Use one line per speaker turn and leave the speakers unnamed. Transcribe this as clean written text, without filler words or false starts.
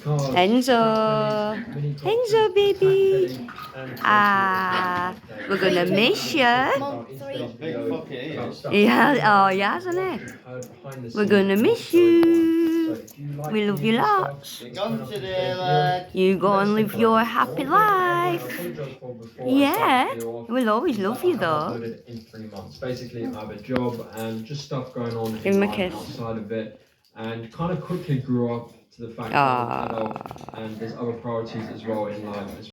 Enzo, Enzo, baby. We're gonna miss you. Yeah, oh yeah, isn't it? We're gonna miss you. We love you lots. You go and live your happy life. Yeah, we'll always love you though.
Basically, I have a job and just stuff going on
Give
in
him a
life
kiss.
outside of it, and kind of quickly grew up to the fact that I'm an adult and there's other priorities as well in life.